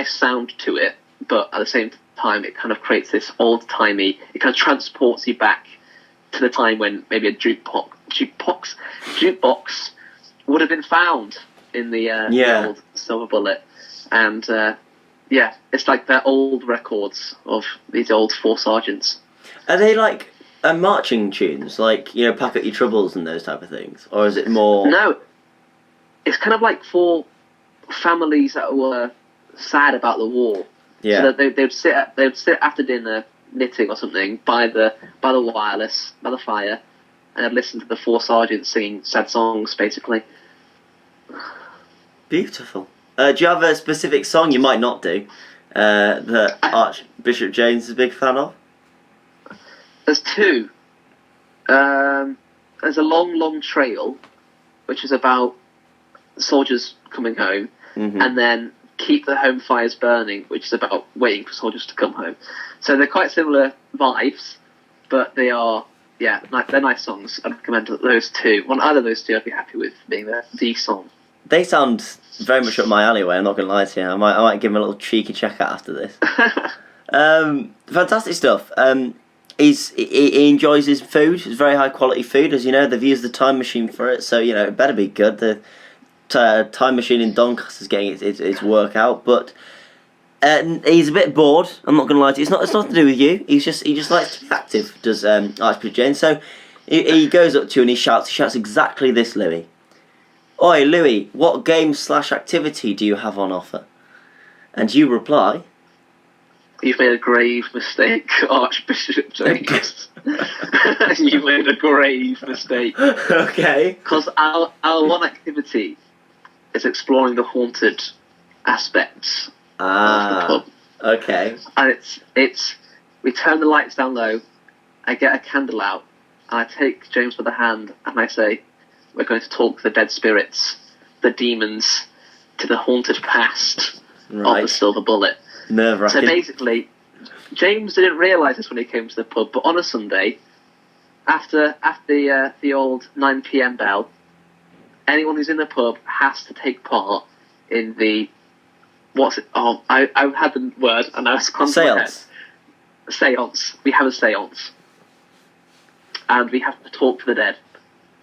sound to it. But at the same time, it kind of creates this old timey. It kind of transports you back to the time when maybe a jukebox would have been found in the old Silver Bullet, and it's like their old records of these old Four Sergeants. Are they like marching tunes, like Pack Up Your Troubles and those type of things, or is it more? No, it's kind of like for families that were sad about the war. Yeah. So that they'd sit after dinner knitting or something by the wireless, by the fire, and I'd listen to the Four Sergeants singing sad songs, basically. Beautiful. Do you have a specific song you might not do that Archbishop James is a big fan of? There's two. There's a long, long trail, which is about soldiers coming home, and then Keep the Home Fires Burning, which is about waiting for soldiers to come home. So they're quite similar vibes, but they are, they're nice songs. I'd recommend those two. Either of those two I'd be happy with being the song. They sound very much up my alleyway. I'm not going to lie to you. I might give him a little cheeky check out after this. Fantastic stuff. He enjoys his food. It's very high quality food, as you know. They've used the time machine for it, so you know it better be good. The time machine in Doncaster is getting its work out, but he's a bit bored. I'm not going to lie to you. It's not to do with you. He just likes to be active. Does Archbishop James? So he goes up to you and he shouts exactly this, Louis. Oi, Louis, what game/activity do you have on offer? And you reply, You've made a grave mistake, Archbishop James. You've made a grave mistake. Okay. Because our one activity is exploring the haunted aspects of the pub. Okay. And it's we turn the lights down low, I get a candle out, and I take James by the hand and I say, we're going to talk to the dead spirits, the demons, to the haunted past of the Silver Bullet. Nerve-wracking. So basically, James didn't realise this when he came to the pub, but on a Sunday, after the old 9 p.m. bell, anyone who's in the pub has to take part in the I've had the word and I was Seance. Seance. We have a seance, and we have to talk to the dead,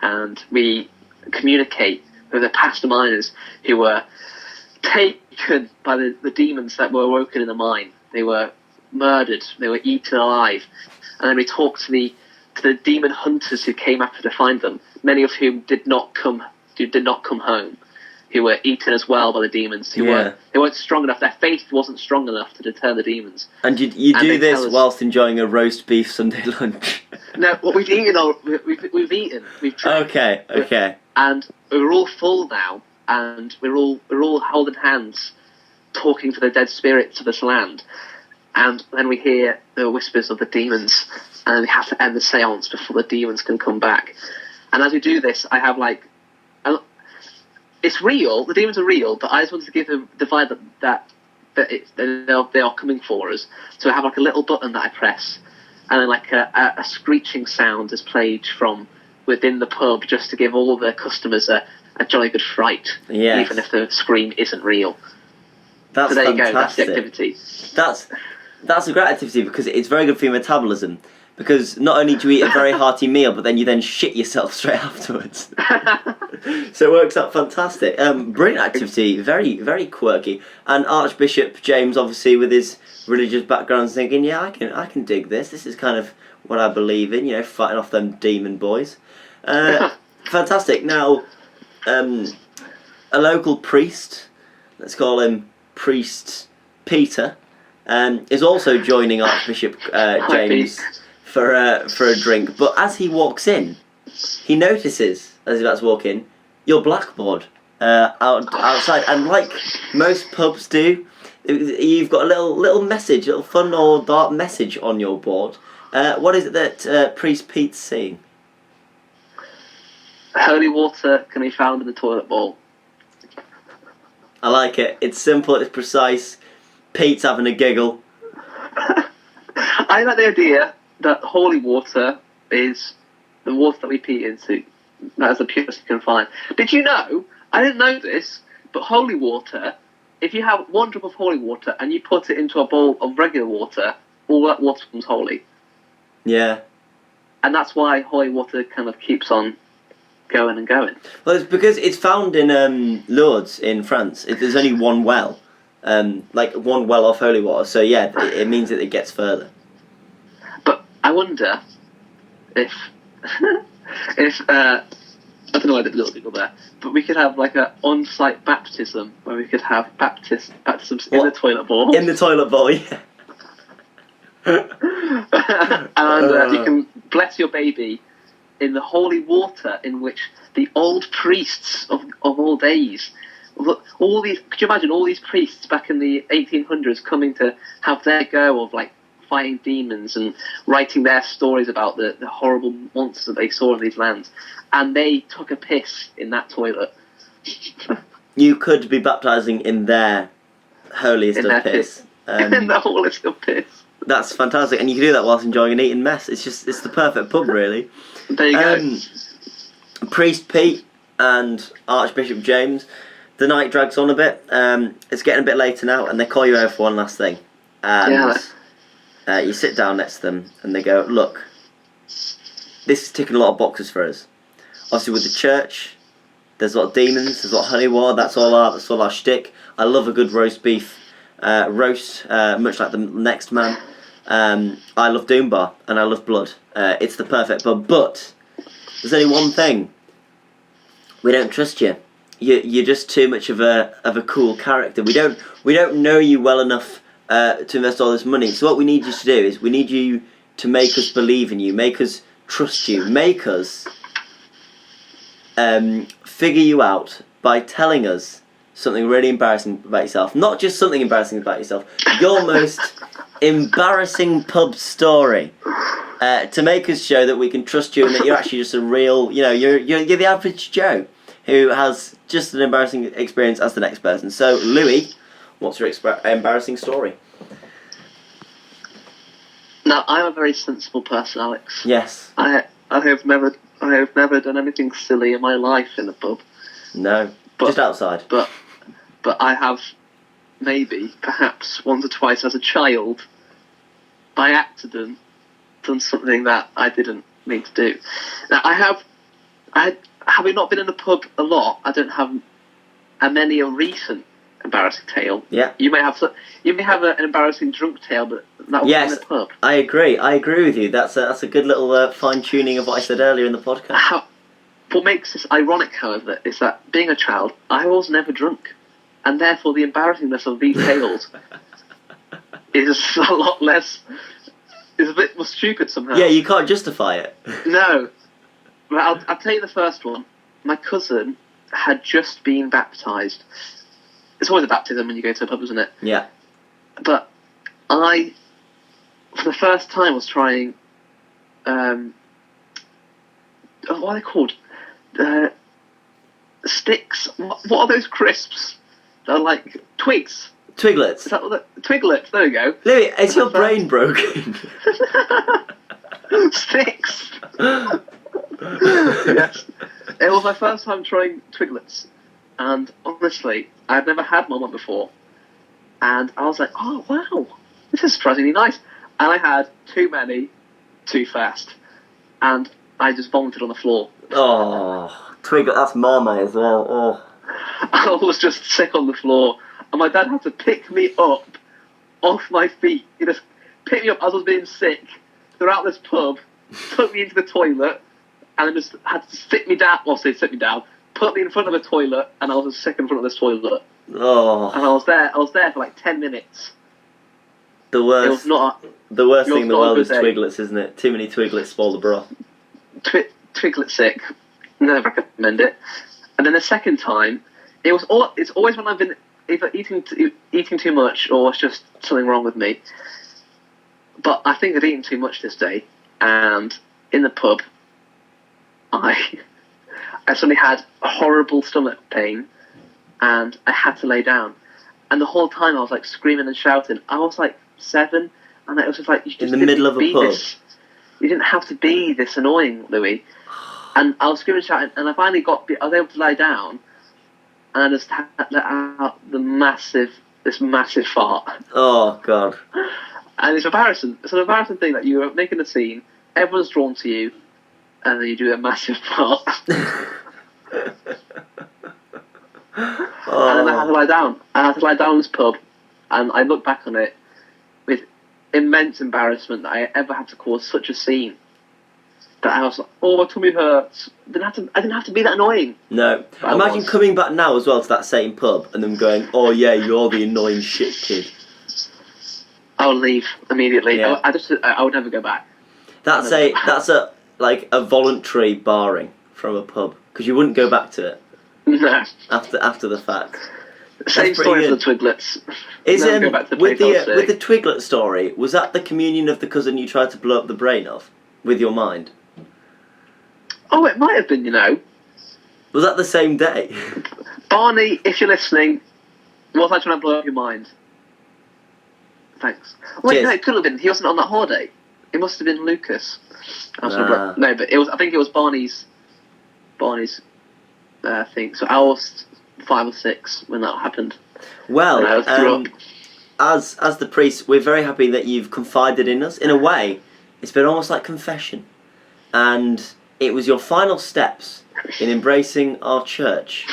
and we communicate with the past miners who were taken by the demons that were awoken in the mine. They were murdered. They were eaten alive, and then we talked to the demon hunters who came after to find them. Many of whom did not come home, who were eaten as well by the demons. They weren't strong enough. Their faith wasn't strong enough to deter the demons. And you do this whilst enjoying a roast beef Sunday lunch. No, what we've eaten, we've eaten. We've drank. Okay. And we're all full now, and we're all holding hands, talking to the dead spirits of this land. And then we hear the whispers of the demons, and we have to end the seance before the demons can come back. And as we do this, I have it's real. The demons are real, but I just wanted to give them the vibe that they are coming for us. So I have a little button that I press, and then a screeching sound is played from within the pub, just to give all the customers a jolly good fright, even if the scream isn't real. That's so there fantastic. You go. That's the activity. That's a great activity because it's very good for your metabolism. Because not only do you eat a very hearty meal, but then you then shit yourself straight afterwards. So it works out fantastic. Brilliant activity, very, very quirky. And Archbishop James, obviously, with his religious background, is thinking, yeah, I can dig this. This is kind of what I believe in, fighting off them demon boys. Fantastic. Now, a local priest, let's call him Priest Peter, is also joining Archbishop James for a drink. But as he walks in, he notices, as he's about to walk in, your blackboard outside. And like most pubs do, you've got a little message, a little fun or dark message on your board. What is it that Priest Pete's saying? Holy water can be found in the toilet bowl. I like it. It's simple, it's precise. Pete's having a giggle. I like the idea that holy water is the water that we pee into. That is the purest you can find. Did you know? I didn't know this, but holy water, if you have one drop of holy water and you put it into a bowl of regular water, all that water becomes holy. Yeah. And that's why holy water kind of keeps on going and going. Well, it's because it's found in Lourdes in France. There's only one well. One well of holy water. So yeah, it means that it gets further. But I wonder if I don't know why I did a little giggle there, but we could have an on-site baptism where we could have baptisms in the toilet bowl. In the toilet bowl, yeah. And you can bless your baby in the holy water in which the old priests of all days. Could you imagine all these priests back in the 1800s coming to have their go of fighting demons and writing their stories about the horrible monsters that they saw in these lands, and they took a piss in that toilet. You could be baptising in their holiest of piss. In the holiest of piss. That's fantastic, and you can do that whilst enjoying an eating mess. It's the perfect pub, really. There you go. Priest Pete and Archbishop James, the night drags on a bit. It's getting a bit later now, and they call you over for one last thing. And you sit down next to them, and they go, "Look, this is ticking a lot of boxes for us. Obviously, with the church, there's a lot of demons, there's a lot of honey water. That's all our shtick. I love a good roast beef roast, much like the next man. I love Doombar, and I love blood. It's the perfect pub. But there's only one thing: we don't trust you. You're just too much of a cool character. We don't know you well enough to invest all this money. So what we need you to do is we need you to make us believe in you, make us trust you, make us figure you out by telling us something really embarrassing about yourself. Not just something embarrassing about yourself. Your most embarrassing pub story. To make us show that we can trust you and that you're actually just a real, you're the average Joe who has just an embarrassing experience as the next person. So, Louis, what's your embarrassing story? Now, I'm a very sensible person, Alex. Yes. I have never done anything silly in my life in a pub. No, just outside. But I have perhaps once or twice as a child, by accident, done something that I didn't mean to do. Now, having not been in a pub a lot, I don't have many a recent embarrassing tale. Yeah. You may have an embarrassing drunk tale, but that was in a pub. I agree with you. That's a good little fine tuning of what I said earlier in the podcast. What makes this ironic, however, is that being a child, I was never drunk, and therefore the embarrassingness of these tales is a lot less. Is a bit more stupid somehow. Yeah, you can't justify it. No. Well, I'll tell you the first one. My cousin had just been baptised. It's always a baptism when you go to a pub, isn't it? Yeah. But I, for the first time, was trying... what are they called? Sticks. What are those crisps? They're like twigs. Twiglets. Is that what Twiglets, there we go. Louis, is your brain broken? Sticks. Yes. It was my first time trying Twiglets. And honestly, I'd never had one before. And I was like, oh wow, this is surprisingly nice. And I had too many, too fast. And I just vomited on the floor. Oh, Twiglet, that's Marmite as well. Oh. I was just sick on the floor. And my dad had to pick me up off my feet. He just picked me up as I was being sick throughout this pub, took me into the toilet, and then just had to sit me down, put me in front of the toilet, and I was just sick in front of this toilet. Oh. And I was there for like 10 minutes. The worst. It was not the worst thing in the world is day. Twiglets, isn't it? Too many Twiglets spoil the broth. Twiglet sick. Never recommend it. And then the second time, it's always when I've been either eating too much or it's just something wrong with me. But I think I'd eaten too much this day, and in the pub, I suddenly had a horrible stomach pain, and I had to lay down. And the whole time I was like screaming and shouting. I was like 7, and it was just like, you just in the middle of a pub. You didn't have to be this annoying, Louis. And I was screaming and shouting, and I finally I was able to lie down, and I just had let out this massive fart. Oh, God. And it's embarrassing. It's an embarrassing thing that you're making a scene, everyone's drawn to you, and then you do a massive fart. And then I had to lie down. I had to lie down in this pub, and I look back on it with immense embarrassment that I ever had to cause such a scene. That I was like, oh, my tummy hurts. I didn't have to be that annoying. No. Imagine coming back now as well to that same pub and them going, oh yeah, you're the annoying shit kid. I'll leave immediately. Yeah. I would never go back. That's a voluntary barring from a pub, because you wouldn't go back to it. No. After the fact. Same story as the Twiglets. Is Never go back to with the the Twiglet story, was that the communion of the cousin you tried to blow up the brain of with your mind? Oh, it might have been, Was that the same day? Barney, if you're listening, was I trying to blow up your mind? Thanks. Wait, Cheers. no, it could have been. He wasn't on that holiday. It must have been Lucas. Nah. No, but I think it was Barney's thing. So I was 5 or 6 when that happened. Well, And I grew up. as the priest, we're very happy that you've confided in us. In a way, it's been almost like confession. And it was your final steps in embracing our church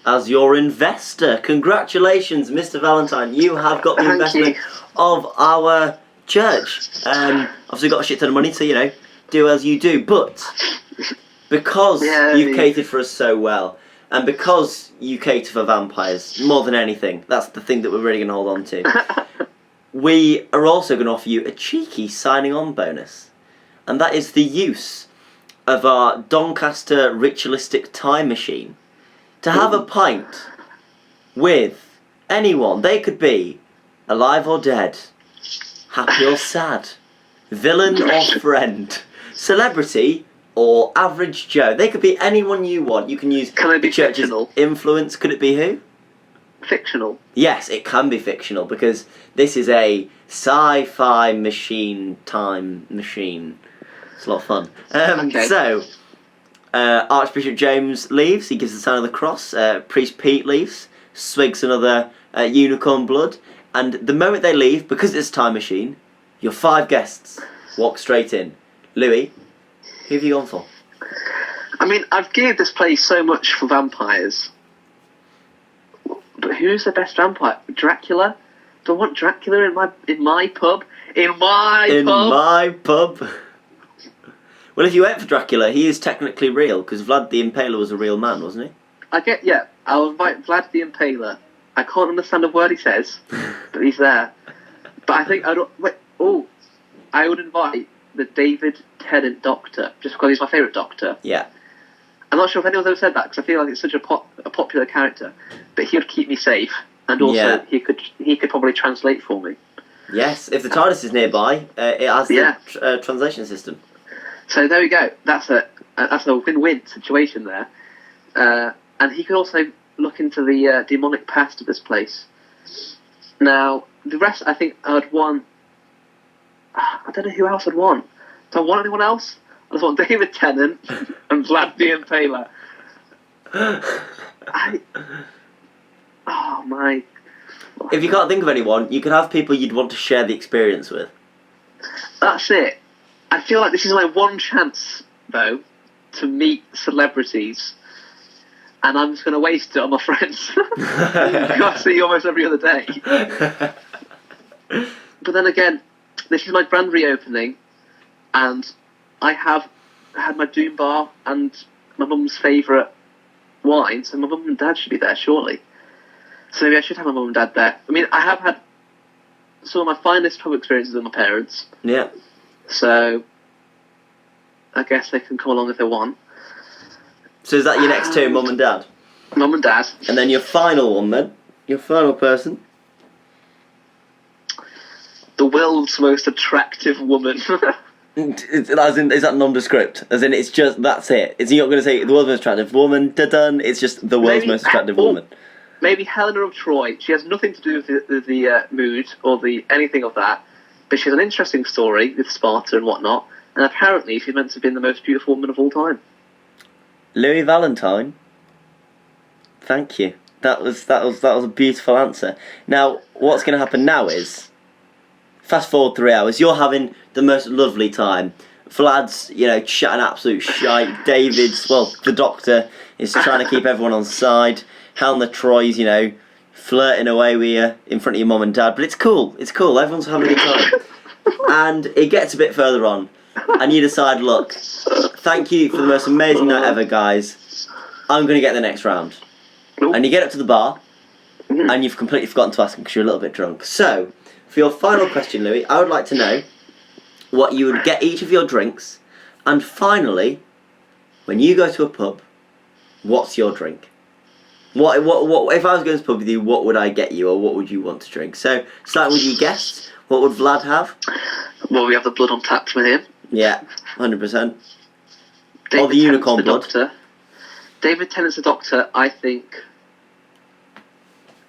as your investor. Congratulations, Mr. Valentine. You have got the Thank investment you. of our church. Obviously got a shit ton of money, so, do as you do. But because you've catered for us so well, and because you cater for vampires more than anything, that's the thing that we're really going to hold on to, we are also going to offer you a cheeky signing on bonus. And that is the use of our Doncaster ritualistic time machine to have a pint with anyone. They could be alive or dead, happy or sad, villain or friend, celebrity or average Joe. They could be anyone you want. You can use Can it be the church's fictional? influence. Could it be who? Fictional. Yes, it can be fictional because this is a sci-fi time machine. It's a lot of fun. Okay. So, Archbishop James leaves. He gives the sign of the cross. Priest Pete leaves. Swigs another unicorn blood. And the moment they leave, because it's a time machine, your 5 guests walk straight in. Louis, who have you gone for? I mean, I've geared this place so much for vampires. But who's the best vampire? Dracula? Do I want Dracula in my pub? In my pub? Well, if you went for Dracula, he is technically real, because Vlad the Impaler was a real man, wasn't he? I'll invite Vlad the Impaler. I can't understand a word he says, but he's there. But I think I would invite the David Tennant Doctor, just because he's my favourite Doctor. Yeah. I'm not sure if anyone's ever said that, because I feel like it's such a popular character. But he would keep me safe, and also he could probably translate for me. Yes, if the TARDIS is nearby, it has the translation system. So there we go. That's a win-win situation there. And he could also look into the demonic past of this place. Now, the rest, I think I'd want... I don't know who else I'd want. Do I want anyone else? I just want David Tennant and Vlad the Impaler. Oh my... If you can't think of anyone, you could have people you'd want to share the experience with. That's it. I feel like this is my one chance, though, to meet celebrities, and I'm just going to waste it on my friends. Who I see almost every other day. But then again, this is my brand reopening, and I have had my Doom Bar and my mum's favourite wine, so my mum and dad should be there, surely. So maybe I should have my mum and dad there. I mean, I have had some of my finest pub experiences with my parents. Yeah. So, I guess they can come along if they want. So is that your next 2, mum and dad? Mum and dad. And then your final one then? Your final person? The world's most attractive woman. As in, is that nondescript? As in, it's just, that's it. You're not going to say the world's most attractive woman, done. It's just the world's most attractive woman. Maybe Helena of Troy. She has nothing to do with the mood or the anything of that. But she has an interesting story with Sparta and whatnot, and apparently she's meant to have been the most beautiful woman of all time. Louis Valentine. Thank you. That was a beautiful answer. Now, what's going to happen now is, fast forward 3 hours, you're having the most lovely time. Vlad's, chatting absolute shite. David's, the Doctor is trying to keep everyone on side. Helena Troy's, flirting away with you in front of your mum and dad, but it's cool. Everyone's having a good time. And it gets a bit further on, and you decide, look, thank you for the most amazing night ever, guys. I'm going to get the next round. And you get up to the bar, and you've completely forgotten to ask them because you're a little bit drunk. So, for your final question, Louis, I would like to know what you would get each of your drinks, and finally, when you go to a pub, what's your drink? What if I was going to the pub with you, what would I get you, or what would you want to drink? So, starting with your guests, what would Vlad have? Well, we have the blood on tap from him. Yeah, 100%. Or the unicorn blood. Doctor. David Tennant's the Doctor, I think,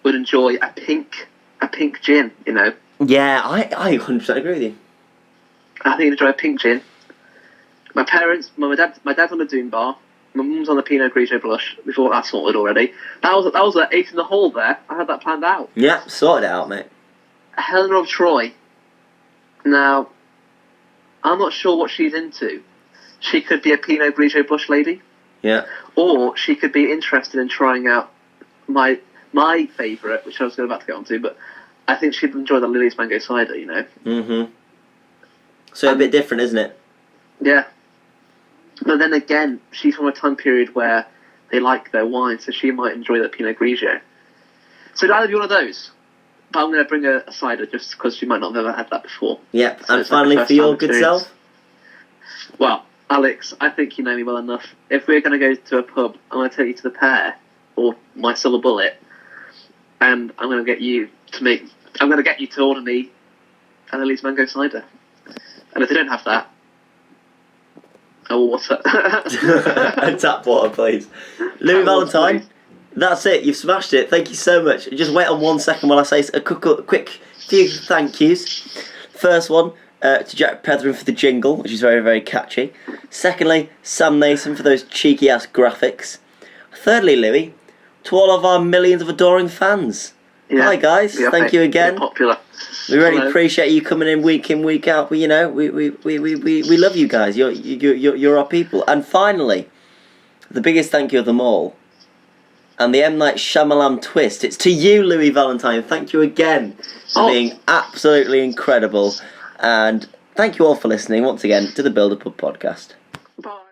would enjoy a pink gin, Yeah, I 100% agree with you. I think he'd enjoy a pink gin. My parents, my dad's on a Doom Bar, My mum's on the Pinot Grigio blush. We thought that sorted already. That was an 8 in the hole there. I had that planned out. Yeah, sorted it out, mate. Helena of Troy. Now, I'm not sure what she's into. She could be a Pinot Grigio blush lady. Yeah. Or she could be interested in trying out my favourite, which I was about to get onto, but I think she'd enjoy the Lily's Mango Cider, you know? Mm-hmm. So a bit different, isn't it? Yeah. But then again, she's from a time period where they like their wine, so she might enjoy the Pinot Grigio. So it'd either be one of those, but I'm going to bring a cider just because she might not have ever had that before. Yep, So and finally for your good self? Well, Alex, I think you know me well enough. If we're going to go to a pub, I'm going to take you to the Pear, or my Silver Bullet, and I'm going to get you to order me a Lily's Mango Cider. And if they don't have that, a water. A tap water, please. Louis Valentine, please. That's it. You've smashed it. Thank you so much. Just wait on 1 second while I say a quick few thank yous. First one, to Jack Pethrin for the jingle, which is very, very catchy. Secondly, Sam Nason for those cheeky-ass graphics. Thirdly, Louis, to all of our millions of adoring fans. Yeah. Hi, guys. Thank you again. Popular. We really appreciate you coming in, week out. We love you guys. You're our people. And finally, the biggest thank you of them all, and the M. Night Shyamalan twist. It's to you, Louis Valentine. Thank you again for being absolutely incredible. And thank you all for listening once again to the Build Up Pub podcast. Bye.